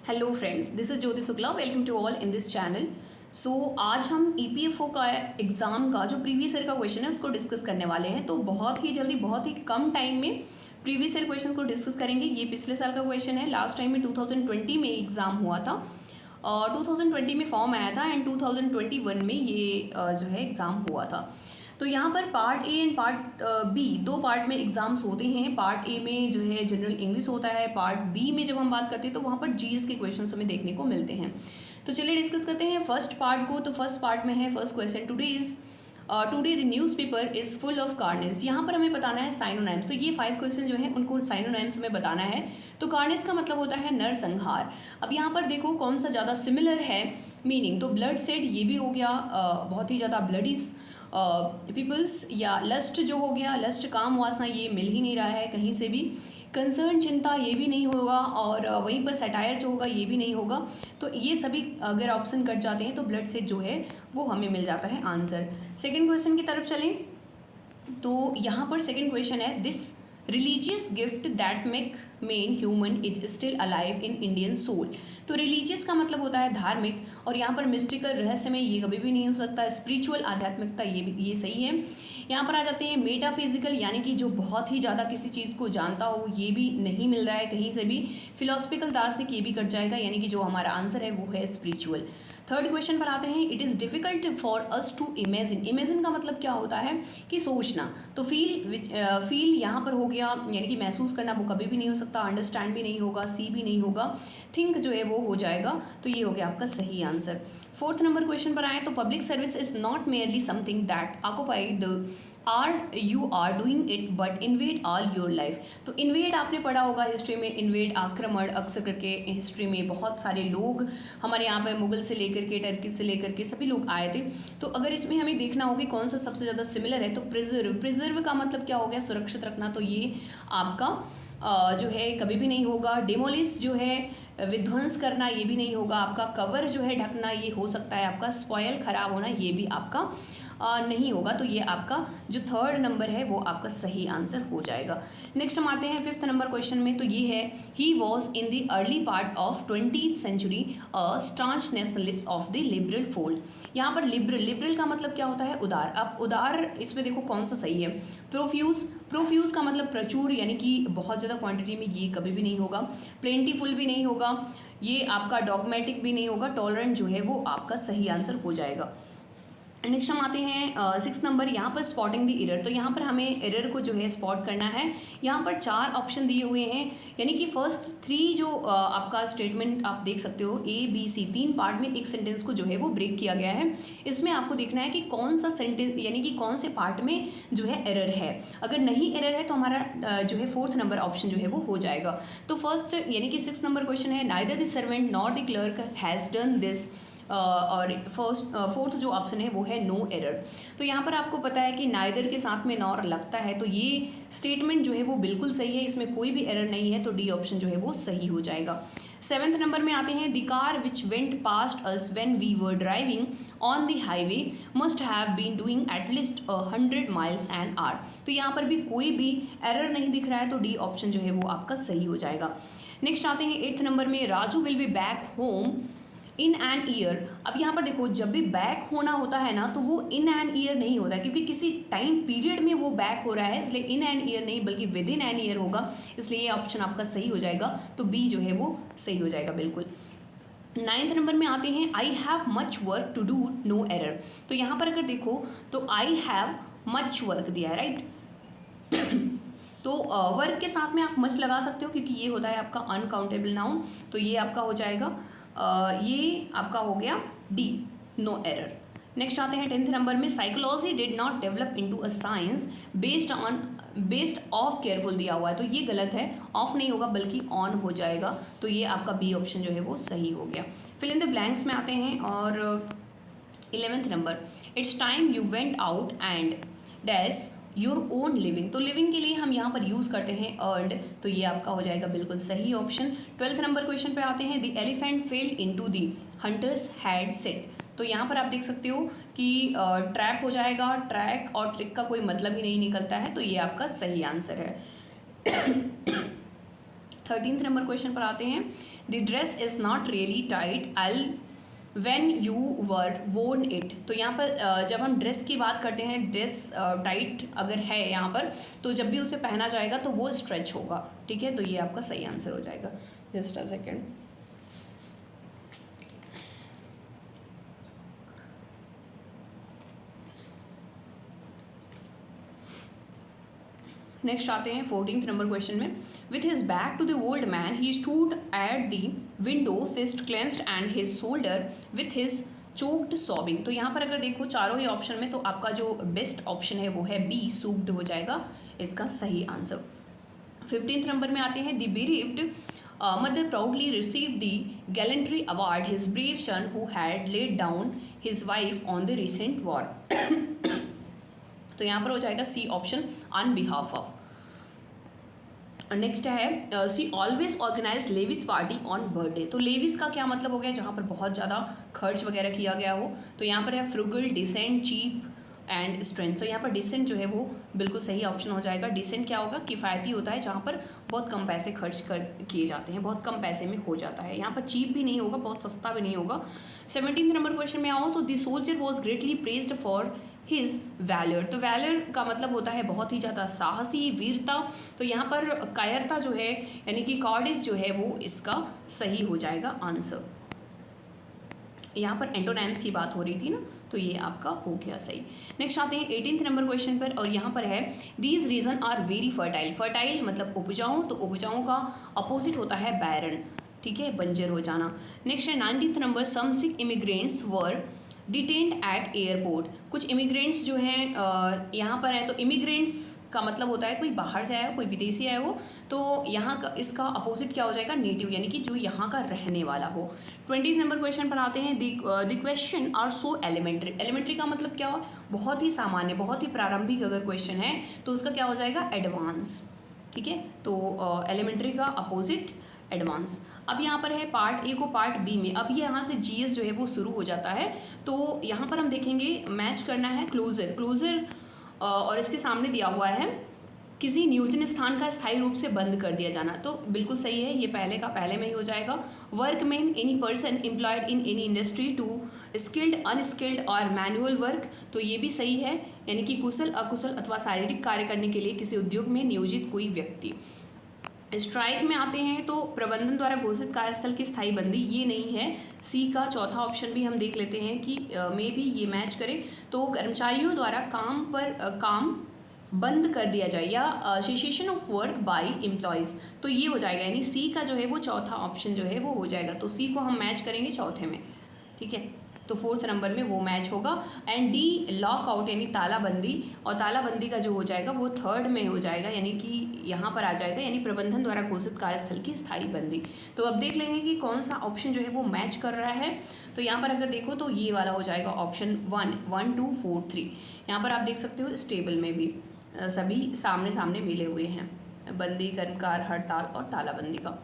Hello friends, this is Jyoti Shukla. Welcome to all in this channel. So आज हम EPFO का exam का जो प्रीवियस ईयर का क्वेश्चन है उसको डिस्कस करने वाले हैं। तो बहुत ही जल्दी, बहुत ही कम टाइम में प्रीवियस ईयर क्वेश्चन को डिस्कस करेंगे। ये पिछले साल का क्वेश्चन है। लास्ट टाइम में 2020 में एग्ज़ाम हुआ था और 2020 में फॉर्म आया था एंड 2021 में ये जो है एग्ज़ाम हुआ था। तो यहाँ पर part A and part B, दो पार्ट में एग्जाम्स होते हैं। पार्ट ए में जो है जनरल इंग्लिश होता है, पार्ट बी में जब हम बात करते हैं तो वहाँ पर जीएस के क्वेश्चंस हमें देखने को मिलते हैं। तो चलिए डिस्कस करते हैं फर्स्ट पार्ट को। तो फर्स्ट पार्ट में है first question, today the newspaper is full of carnage. यहाँ पर हमें बताना है साइनोनाइम्स। तो ये 5 क्वेश्चन जो है उनको साइनोनाइम्स हमें बताना है। तो कार्नेज का मतलब होता है नरसंहार। अब यहाँ पर देखो कौन सा ज़्यादा सिमिलर है मीनिंग। तो ब्लड सेड ये भी हो गया, बहुत ही ज़्यादा ब्लडी पीपल्स, या लस्ट जो हो गया, लस्ट काम वासना, ये मिल ही नहीं रहा है कहीं से भी। कंसर्न चिंता ये भी नहीं होगा और वहीं पर सटायर जो होगा ये भी नहीं होगा। तो ये सभी अगर ऑप्शन कट जाते हैं तो ब्लड सेट जो है वो हमें मिल जाता है आंसर। सेकंड क्वेश्चन की तरफ चलें तो यहाँ पर सेकंड क्वेश्चन है, this religious gift that make man human is still alive in Indian soul. तो रिलीजियस का मतलब होता है धार्मिक, और यहाँ पर मिस्टिकल रहस्यमय ये कभी भी नहीं हो सकता। स्पिरिचुअल आध्यात्मिकता ये सही है। यहाँ पर आ जाते हैं मेटाफिजिकल, यानी कि जो बहुत ही ज़्यादा किसी चीज़ को जानता हो, ये भी नहीं मिल रहा है कहीं से भी। फिलोसफिकल दार्शनिक ये भी कट जाएगा, यानी कि जो हमारा आंसर है वो है स्पिरिचुअल। थर्ड क्वेश्चन पर आते हैं, it is difficult for us to imagine. Imagine का मतलब क्या होता है कि सोचना। तो फील यहाँ पर हो गया, यानी कि महसूस करना, वो कभी भी नहीं हो सकता। अंडरस्टैंड भी नहीं होगा, सी भी नहीं होगा, थिंक जो है वो हो जाएगा। तो ये हो गया आपका सही आंसर। फोर्थ नंबर क्वेश्चन पर आए तो public service is not merely something that occupy the you are doing it but invade all your life. तो इन्वेड आपने पढ़ा होगा हिस्ट्री में, इन्वेड आक्रमण, अक्सर करके हिस्ट्री में बहुत सारे लोग हमारे यहाँ पे मुगल से लेकर के, टर्की से लेकर के सभी लोग आए थे। तो अगर इसमें हमें देखना होगा कौन सा सबसे ज़्यादा सिमिलर है तो प्रिजर्व का मतलब क्या हो गया, सुरक्षित रखना। तो ये आपका जो है कभी भी नहीं होगा। डिमोलिश जो है विध्वंस करना, ये भी नहीं होगा आपका। कवर जो है ढकना, ये हो सकता है आपका। स्पॉयल खराब होना, ये भी आपका नहीं होगा। तो ये आपका जो थर्ड नंबर है वो आपका सही आंसर हो जाएगा। नेक्स्ट हम आते हैं फिफ्थ नंबर क्वेश्चन में। तो ये है, he was in the early part of 20th century a staunch nationalist of the liberal fold. यहाँ पर लिबरल का मतलब क्या होता है, उदार। अब उदार इसमें देखो कौन सा सही है। प्रोफ्यूज का मतलब प्रचुर, यानी कि बहुत ज़्यादा क्वांटिटी में, ये कभी भी नहीं होगा। प्लेंटीफुल भी नहीं होगा, ये आपका डॉगमेटिक भी नहीं होगा। टॉलरेंट जो है वो आपका सही आंसर हो जाएगा। नेक्स्ट हम आते हैं सिक्स नंबर, यहाँ पर स्पॉटिंग द एरर। तो यहाँ पर हमें एरर को जो है स्पॉट करना है। यहाँ पर 4 ऑप्शन दिए हुए हैं, यानी कि फर्स्ट 3 जो आपका स्टेटमेंट आप देख सकते हो, ए बी सी, 3 पार्ट में एक सेंटेंस को जो है वो ब्रेक किया गया है। इसमें आपको देखना है कि कौन सा सेंटेंस, यानी कि कौन से पार्ट में जो है एरर है। अगर नहीं एरर है तो हमारा जो है फोर्थ नंबर ऑप्शन जो है वो हो जाएगा। तो फर्स्ट यानी कि 6 नंबर क्वेश्चन है, neither the servant nor the clerk has done this. और फोर्थ जो ऑप्शन है वो है नो एरर। तो यहाँ पर आपको पता है कि नाइदर के साथ में नॉर लगता है, तो ये स्टेटमेंट जो है वो बिल्कुल सही है, इसमें कोई भी एरर नहीं है। तो डी ऑप्शन जो है वो सही हो जाएगा। 7th नंबर में आते हैं, the car which went past us when we were driving on the highway must have been doing at least 100 miles an hour। तो यहाँ पर भी कोई भी एरर नहीं दिख रहा है, तो डी ऑप्शन जो है वो आपका सही हो जाएगा। नेक्स्ट आते हैं 8th नंबर में, Raju will be back home in an year. अब यहाँ पर देखो, जब भी बैक होना होता है ना तो वो इन एन ईयर नहीं होता है, क्योंकि किसी टाइम पीरियड में वो बैक हो रहा है, इसलिए इन एन ईयर नहीं बल्कि विद इन एन ईयर होगा। इसलिए ये ऑप्शन आपका सही हो जाएगा। तो बी जो है वो सही हो जाएगा बिल्कुल। 9th नंबर में आते हैं, I have much work to do no error. तो यहाँ पर अगर देखो तो आई हैव मच वर्क दिया है, राइट। तो वर्क के साथ में आप मच लगा सकते हो, क्योंकि ये होता है आपका अनकाउंटेबल नाउन। तो ये आपका हो जाएगा ये आपका हो गया डी, नो एरर। नेक्स्ट आते हैं 10th नंबर में, psychology did not develop into a science based of careful दिया हुआ है। तो ये गलत है, ऑफ नहीं होगा बल्कि ऑन हो जाएगा। तो ये आपका बी ऑप्शन जो है वो सही हो गया। फिल इन द ब्लैंक्स में आते हैं और 11th number, it's time you went out and dash your own living. तो लिविंग के लिए हम यहाँ पर यूज़ करते हैं अर्नड। तो ये आपका हो जाएगा बिल्कुल सही ऑप्शन। 12th नंबर क्वेश्चन पे आते हैं, the elephant failed into the hunters had set. तो यहाँ पर आप देख सकते हो कि ट्रैप हो जाएगा। ट्रैक और ट्रिक का कोई मतलब ही नहीं निकलता है, तो ये आपका सही आंसर है। 13th नंबर क्वेश्चन पर आते हैं। The dress is not really tight I when you were worn it. तो यहाँ पर जब हम ड्रेस की बात करते हैं, ड्रेस टाइट अगर है यहाँ पर, तो जब भी उसे पहना जाएगा तो वो स्ट्रेच होगा। ठीक है, तो ये आपका सही आंसर हो जाएगा। Just a second. नेक्स्ट आते हैं 14th नंबर क्वेश्चन में। With his back to the old man he stood at the window, fist clenched and his shoulder with his choked sobbing. तो यहाँ पर अगर देखो चारों ही ऑप्शन में, तो आपका जो बेस्ट ऑप्शन है वो है बी, सूक्ड हो जाएगा इसका सही आंसर। 15th नंबर में आते हैं। The bereaved mother proudly received the gallantry award his brave son who had laid down his wife on the recent war। तो यहाँ पर हो जाएगा C option, on behalf of. Next है C always organize lavish party on birthday. तो lavish का क्या मतलब हो गया, जहाँ पर बहुत ज़्यादा खर्च वगैरह किया गया हो। तो यहाँ पर है frugal, decent, cheap and strength. तो यहाँ पर डिसेंट जो है वो बिल्कुल सही ऑप्शन हो जाएगा। डिसेंट क्या होगा, किफ़ायती होता है, जहाँ पर बहुत कम पैसे खर्च किए जाते हैं, बहुत कम पैसे में हो जाता है। यहाँ पर चीप भी नहीं होगा, बहुत सस्ता भी नहीं होगा। 17th नंबर क्वेश्चन में आओ तो the soldier was greatly praised for his valour. तो वैलर का मतलब होता है बहुत ही ज़्यादा साहसी, वीरता। तो यहाँ पर कायरता जो है यानी कि कॉर्डिस जो है वो इसका सही हो जाएगा आंसर। यहाँ पर एंटोनाइम्स की बात हो रही थी ना, तो ये आपका हो गया सही। नेक्स्ट आते हैं 18th नंबर क्वेश्चन पर, और यहाँ पर है these region are very fertile. Fertile मतलब उपजाऊ, तो उपजाऊ का अपोजिट होता है बैरन। ठीक है, बंजर हो जाना। नेक्स्ट है 19th नंबर, some Sikh immigrants were detained at airport. कुछ इमिग्रेंट्स जो हैं यहाँ पर हैं, तो इमिग्रेंट्स का मतलब होता है कोई बाहर से आया हो, कोई विदेशी आया हो। तो यहाँ का इसका अपोजिट क्या हो जाएगा, नेटिव, यानी कि जो यहाँ का रहने वाला हो। 20th नंबर क्वेश्चन पर आते हैं। The question are so elementary. Elementary का मतलब क्या हो, बहुत ही सामान्य, बहुत ही प्रारंभिक अगर क्वेश्चन है तो उसका क्या हो जाएगा, एडवांस। ठीक है, तो एलिमेंट्री का अपोजिट एडवांस। अब यहाँ पर है पार्ट ए को पार्ट बी में, अब ये यहाँ से जीएस जो है वो शुरू हो जाता है। तो यहाँ पर हम देखेंगे मैच करना है क्लोजर, क्लोजर और इसके सामने दिया हुआ है किसी नियोजन स्थान का स्थायी रूप से बंद कर दिया जाना। तो बिल्कुल सही है, ये पहले का पहले में ही हो जाएगा। Workman, any person employed in any industry to skilled, unskilled और मैनुअल वर्क। तो ये भी सही है, यानी कि कुशल, अकुशल अथवा शारीरिक कार्य करने के लिए किसी उद्योग में नियोजित कोई व्यक्ति। स्ट्राइक में आते हैं तो प्रबंधन द्वारा घोषित कार्यस्थल की स्थायी बंदी, ये नहीं है। सी का चौथा ऑप्शन भी हम देख लेते हैं कि मे भी ये मैच करे। तो कर्मचारियों द्वारा काम बंद कर दिया जाए, या cessation of work by employees, तो ये हो जाएगा, यानी सी का जो है वो चौथा ऑप्शन जो है वो हो जाएगा। तो सी को हम मैच करेंगे चौथे में। ठीक है, तो 4th नंबर में वो मैच होगा। एंड डी लॉकआउट यानी तालाबंदी, और तालाबंदी का जो हो जाएगा वो 3rd में हो जाएगा, यानी कि यहाँ पर आ जाएगा, यानी प्रबंधन द्वारा घोषित कार्यस्थल की स्थायी बंदी। तो अब देख लेंगे कि कौन सा ऑप्शन जो है वो मैच कर रहा है। तो यहाँ पर अगर देखो तो ये वाला हो जाएगा ऑप्शन 1, 2, 4, 3। यहाँ पर आप देख सकते हो इस टेबल में भी सभी सामने सामने मिले हुए हैं, बंदी, कर्मकार, हड़ताल और तालाबंदी का।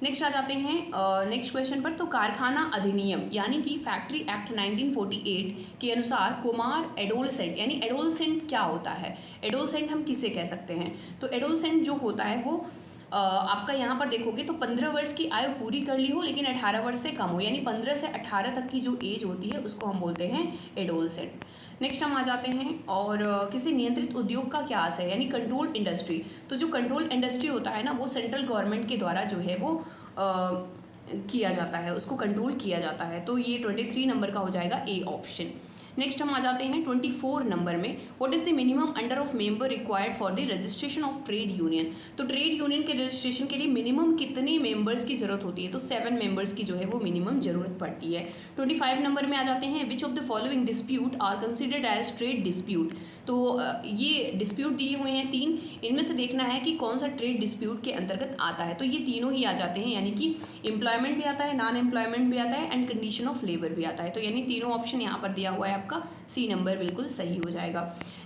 नेक्स्ट आ जाते हैं नेक्स्ट क्वेश्चन पर। तो कारखाना अधिनियम यानी कि फैक्ट्री एक्ट 1948 के अनुसार कुमार एडोलसेंट, यानी एडोलसेंट क्या होता है, एडोलसेंट हम किसे कह सकते हैं। तो एडोलसेंट जो होता है वो आपका यहाँ पर देखोगे तो 15 वर्ष की आयु पूरी कर ली हो लेकिन 18 वर्ष से कम हो, यानी 15 से 18 तक की जो एज होती है उसको हम बोलते हैं एडोलसेंट। नेक्स्ट हम आ जाते हैं और किसी नियंत्रित उद्योग का क्या अर्थ है, यानी कंट्रोल इंडस्ट्री। तो जो कंट्रोल इंडस्ट्री होता है ना वो सेंट्रल गवर्नमेंट के द्वारा जो है वो किया जाता है, उसको कंट्रोल किया जाता है। तो ये 23 नंबर का हो जाएगा ए ऑप्शन। नेक्स्ट हम आ जाते हैं 24 नंबर में। What is the minimum under of member required for the registration of trade union. तो ट्रेड यूनियन के रजिस्ट्रेशन के लिए मिनिमम कितने मेंबर्स की जरूरत होती है, तो 7 मेंबर्स की जो है वो मिनिमम जरूरत पड़ती है। 25 नंबर में आ जाते हैं। Which of the following dispute are considered as trade dispute. तो ये डिस्प्यूट दिए हुए हैं 3, इनमें से देखना है कि कौन सा ट्रेड डिस्प्यूट के अंतर्गत आता है। तो ये तीनों ही आ जाते हैं, यानी कि एम्प्लॉयमेंट भी आता है, नॉन एम्प्लॉयमेंट भी आता है एंड कंडीशन ऑफ लेबर भी आता है। तो यानी तीनों ऑप्शन यहाँ पर दिया हुआ है, आपका सी नंबर बिल्कुल सही हो जाएगा।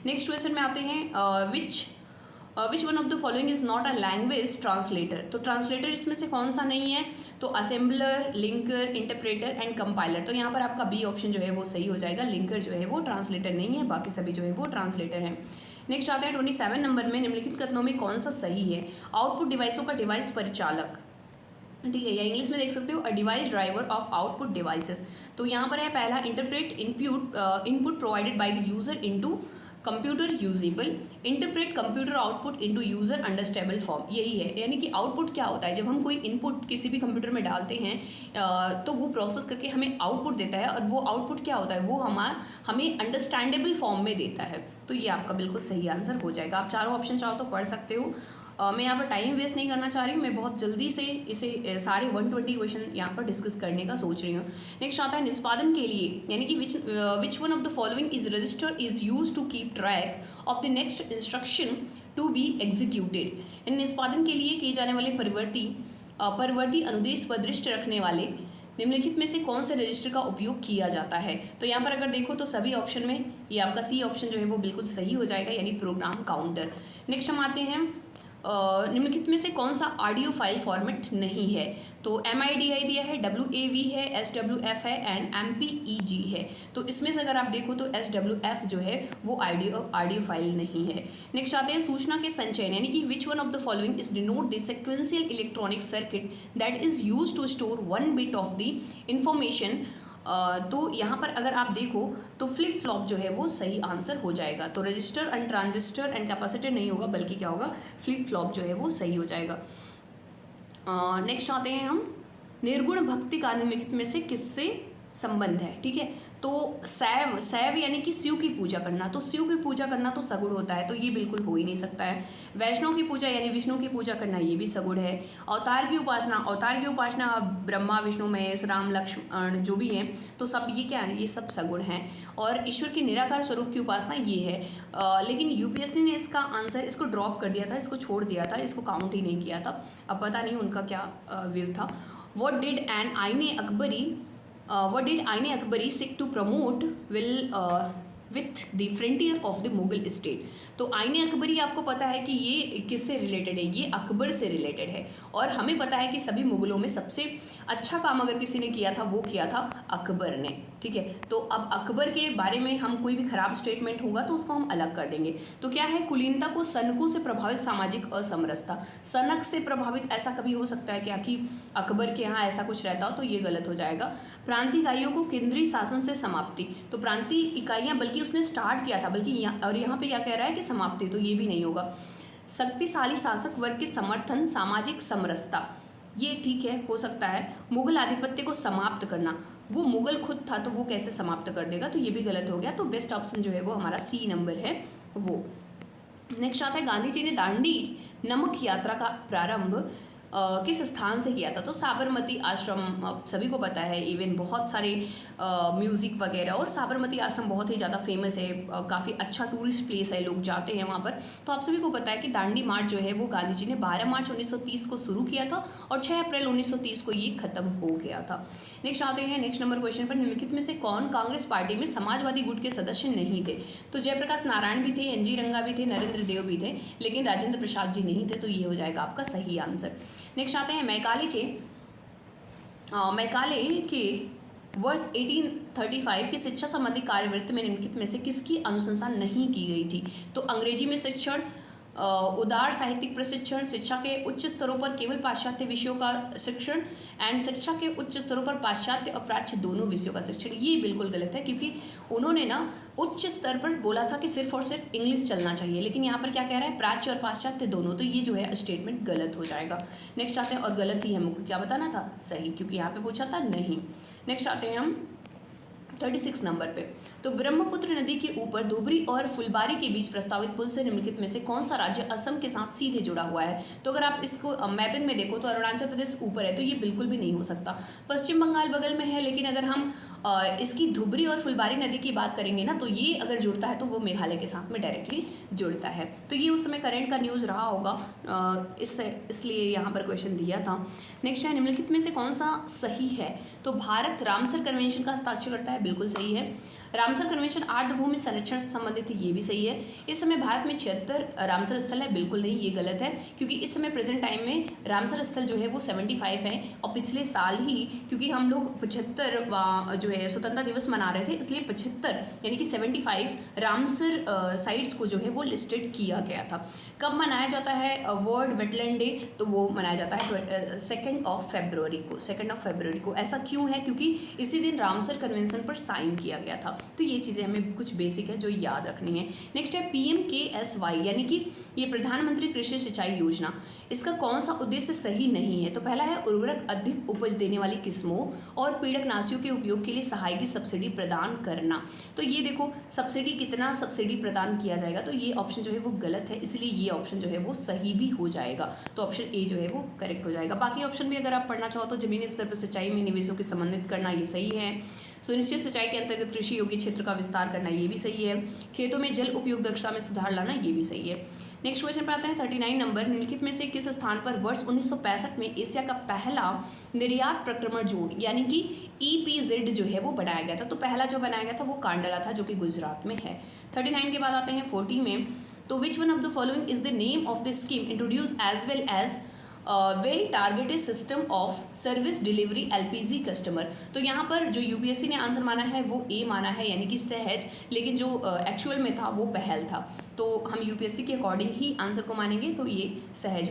नेक्स्ट क्वेश्चन में आते हैं। विच one of the following is not a language translator. तो ट्रांसलेटर इसमें से कौन सा नहीं है, तो assembler, linker, interpreter and compiler. तो यहाँ पर आपका बी ऑप्शन जो है वो सही हो जाएगा। लिंकर जो है वो ट्रांसलेटर नहीं है, बाकी सभी जो है वो ट्रांसलेटर हैं। नेक्स्ट आता है 27 नंबर में, निम्नलिखित कथनों में कौन सा सही है? आउटपुट डिवाइसों का डिवाइस परिचालक, ठीक है, या इंग्लिश में देख सकते हो a device driver of output devices. तो यहाँ पर है पहला, interpret input provided by the user into computer usable, interpret computer output into user understandable form. यही है, यानी कि आउटपुट क्या होता है, जब हम कोई इनपुट किसी भी कंप्यूटर में डालते हैं तो वो प्रोसेस करके हमें आउटपुट देता है, और वो आउटपुट क्या होता है, वो हमें अंडरस्टैंडेबल फॉर्म में देता है। तो ये आपका बिल्कुल सही आंसर हो जाएगा। आप चारों ऑप्शन चाहो तो पढ़ सकते हो। मैं यहाँ पर टाइम वेस्ट नहीं करना चाह रही हूँ, मैं बहुत जल्दी से इसे सारे 120 क्वेश्चन यहाँ पर डिस्कस करने का सोच रही हूँ। नेक्स्ट आता है निष्पादन के लिए, यानी कि which one of the following is register is use to keep track of the next instruction to be executed. निष्पादन के लिए किए जाने वाले परवर्ती अनुदेश व दृष्टि रखने वाले निम्नलिखित में से कौन से रजिस्टर का उपयोग किया जाता है? तो यहाँ पर अगर देखो तो सभी ऑप्शन में ये आपका सी ऑप्शन जो है वो बिल्कुल सही हो जाएगा, यानी प्रोग्राम काउंटर। नेक्स्ट हम आते हैं निम्नलिखित में से कौन सा ऑडियो फाइल फॉर्मेट नहीं है? तो MIDI दिया है, WAV है, SWF है एंड MPEG है। तो इसमें से अगर आप देखो तो SWF जो है वो ऑडियो फाइल नहीं है। नेक्स्ट आते हैं सूचना के संचयन, यानी कि which one of the following is denote the sequential electronic circuit that is use to store 1 bit of the information. तो यहाँ पर अगर आप देखो तो फ्लिप फ्लॉप जो है वो सही आंसर हो जाएगा। तो register and transistor and capacitor नहीं होगा, बल्कि क्या होगा, फ्लिप फ्लॉप जो है वो सही हो जाएगा। नेक्स्ट आते हैं हम, निर्गुण भक्ति का निम्नलिखित में से किससे संबंध है? ठीक है, तो शैव यानी कि शिव की पूजा करना, तो शिव की पूजा करना तो सगुण होता है, तो ये बिल्कुल हो ही नहीं सकता है। वैष्णव की पूजा यानी विष्णु की पूजा करना, ये भी सगुण है। अवतार की उपासना ब्रह्मा विष्णु महेश राम लक्ष्मण जो भी हैं, तो सब ये क्या है, ये सब सगुण हैं। और ईश्वर के निराकार स्वरूप की उपासना ये है। लेकिन UPSC ने इसका आंसर इसको ड्रॉप कर दिया था, इसको छोड़ दिया था, इसको काउंट ही नहीं किया था। अब पता नहीं उनका क्या व्यू था। What did Aine Akbari seek to promote with the frontier of the Mughal state? तो आईने अकबरी आपको पता है कि ये किससे रिलेटेड है, ये अकबर से रिलेटेड है। और हमें पता है कि सभी मुगलों में सबसे अच्छा काम अगर किसी ने किया था वो किया था अकबर ने। ठीक है, तो अब अकबर के बारे में हम कोई भी खराब स्टेटमेंट होगा तो उसको हम अलग कर देंगे। तो क्या है, कुलीनता को सनकों से प्रभावित सामाजिक असमरसता, सनक से प्रभावित ऐसा कभी हो सकता है क्या कि अकबर के यहाँ ऐसा कुछ रहता हो, तो ये गलत हो जाएगा। प्रांतीय इकाइयों को केंद्रीय शासन से समाप्ति, तो प्रांतीय इकाइयाँ बल्कि उसने स्टार्ट किया था, बल्कि और यहाँ पे क्या कह रहा है कि समाप्ति, तो ये भी नहीं होगा। शक्तिशाली शासक वर्ग के समर्थन, सामाजिक समरसता, ये ठीक है, हो सकता है। मुगल आधिपत्य को समाप्त करना, वो मुगल खुद था तो वो कैसे समाप्त कर देगा, तो ये भी गलत हो गया। तो बेस्ट ऑप्शन जो है वो हमारा सी नंबर है वो। नेक्स्ट आता है, गांधी जी ने दांडी नमक यात्रा का प्रारंभ किस स्थान से किया था? तो साबरमती आश्रम सभी को पता है, इवन बहुत सारे म्यूज़िक वगैरह, और साबरमती आश्रम बहुत ही ज़्यादा फेमस है, काफ़ी अच्छा टूरिस्ट प्लेस है, लोग जाते हैं वहाँ पर। तो आप सभी को पता है कि दांडी मार्च जो है वो गांधी जी ने 12 मार्च 1930 को शुरू किया था और 6 अप्रैल 1930 को ये खत्म हो गया था। नेक्स्ट आते हैं नेक्स्ट नंबर क्वेश्चन पर, निम्नलिखित में से कौन कांग्रेस पार्टी में समाजवादी गुट के सदस्य नहीं थे? तो जयप्रकाश नारायण भी थे, NG रंगा भी थे, नरेंद्र देव भी थे, लेकिन राजेंद्र प्रसाद जी नहीं थे। तो ये हो जाएगा आपका सही आंसर। नेक्स्ट आते हैं मैकाले के वर्ष 1835 की शिक्षा संबंधी कार्यवृत्ति में निम्नलिखित में से किसकी अनुशंसा नहीं की गई थी? तो अंग्रेजी में शिक्षण, उदार साहित्यिक प्रशिक्षण, शिक्षा के उच्च स्तरों पर केवल पाश्चात्य विषयों का शिक्षण, एंड शिक्षा के उच्च स्तरों पर पाश्चात्य और प्राच्य दोनों विषयों का शिक्षण। ये बिल्कुल गलत है, क्योंकि उन्होंने ना उच्च स्तर पर बोला था कि सिर्फ और सिर्फ इंग्लिश चलना चाहिए, लेकिन यहाँ पर क्या कह रहा है, प्राच्य और पाश्चात्य दोनों। तो ये जो है स्टेटमेंट गलत हो जाएगा। नेक्स्ट आते हैं, और गलत ही हमको क्या बताना था, सही, क्योंकि यहाँ पे पूछा था नहीं। नेक्स्ट आते हैं हम 36 नंबर पे, तो ब्रह्मपुत्र नदी के ऊपर धुबरी और फुलबारी के बीच प्रस्तावित पुल से निम्नलिखित में से कौन सा राज्य असम के साथ सीधे जुड़ा हुआ है? तो अगर आप इसको मैपिंग में देखो तो अरुणाचल प्रदेश ऊपर है, तो ये बिल्कुल भी नहीं हो सकता। पश्चिम बंगाल बगल में है, लेकिन अगर हम इसकी धुबरी और फुलबारी नदी की बात करेंगे ना, तो ये अगर जुड़ता है तो वो मेघालय के साथ में डायरेक्टली जुड़ता है। तो ये उस समय करंट का न्यूज़ रहा होगा, इसलिए यहाँ पर क्वेश्चन दिया था। नेक्स्ट है, निम्नलिखित में से कौन सा सही है? तो भारत रामसर कन्वेंशन का हस्ताक्षर करता है, बिल्कुल सही है। रामसर कन्वेंशन आर्द्रभूमि संरक्षण से संबंधित है, ये भी सही है। इस समय भारत में 76 रामसर स्थल है, बिल्कुल नहीं, ये गलत है, क्योंकि इस समय प्रेजेंट टाइम में रामसर स्थल जो है वो 75 है, और पिछले साल ही, क्योंकि हम लोग 75 जो है है स्वतंत्रता दिवस मना रहे थे, इसलिए 75 यानी कि 75 रामसर साइट्स को जो है वो लिस्टेड किया गया था। कब मनाया जाता है वर्ल्ड वेटलैंड डे? तो वो मनाया जाता है 2 फरवरी को। ऐसा क्यों है? क्योंकि इसी दिन रामसर कन्वेंशन पर साइन किया गया था। तो ये चीज़ें हमें कुछ बेसिक है जो याद रखनी है। नेक्स्ट है PMKSY, यानी कि ये प्रधानमंत्री कृषि सिंचाई योजना, इसका कौन सा उद्देश्य सही नहीं है? तो पहला है उर्वरक अधिक उपज देने वाली किस्मों और पीड़कनाशियों के उपयोग के लिए सहायक सब्सिडी प्रदान करना। तो ये देखो सब्सिडी, कितना सब्सिडी प्रदान किया जाएगा, तो ये ऑप्शन जो है वो गलत है, इसलिए ये ऑप्शन जो है वो सही भी हो जाएगा। तो ऑप्शन ए जो है वो करेक्ट हो जाएगा। बाकी ऑप्शन भी अगर आप पढ़ना चाहो तो जमीनी स्तर पर सिंचाई में निवेशों के समन्वित करना, ये सही है। सुनिश्चित सिंचाई के अंतर्गत कृषि योग्य क्षेत्र का विस्तार करना, ये भी सही है। खेतों में जल उपयोग दक्षता में सुधार लाना, ये भी सही है। नेक्स्ट क्वेश्चन पे आते हैं 39 नंबर। निम्नलिखित में से किस स्थान पर वर्ष 1965 में एशिया का पहला निर्यात प्रक्रमण जोन यानी कि EPZ जो है वो बनाया गया था? तो पहला जो बनाया गया था वो कांडला था, जो कि गुजरात में है। 39 के बाद आते हैं 40 में। तो which one of the following is the name of the scheme introduce as well as well targeted system of service delivery LPG customer? तो यहाँ पर जो UPSC ने आंसर माना है वो ए माना है, यानी कि सहज, लेकिन जो एक्चुअल में था वो पहल था। तो हम UPSC के अकॉर्डिंग ही आंसर को मानेंगे, तो ये सहज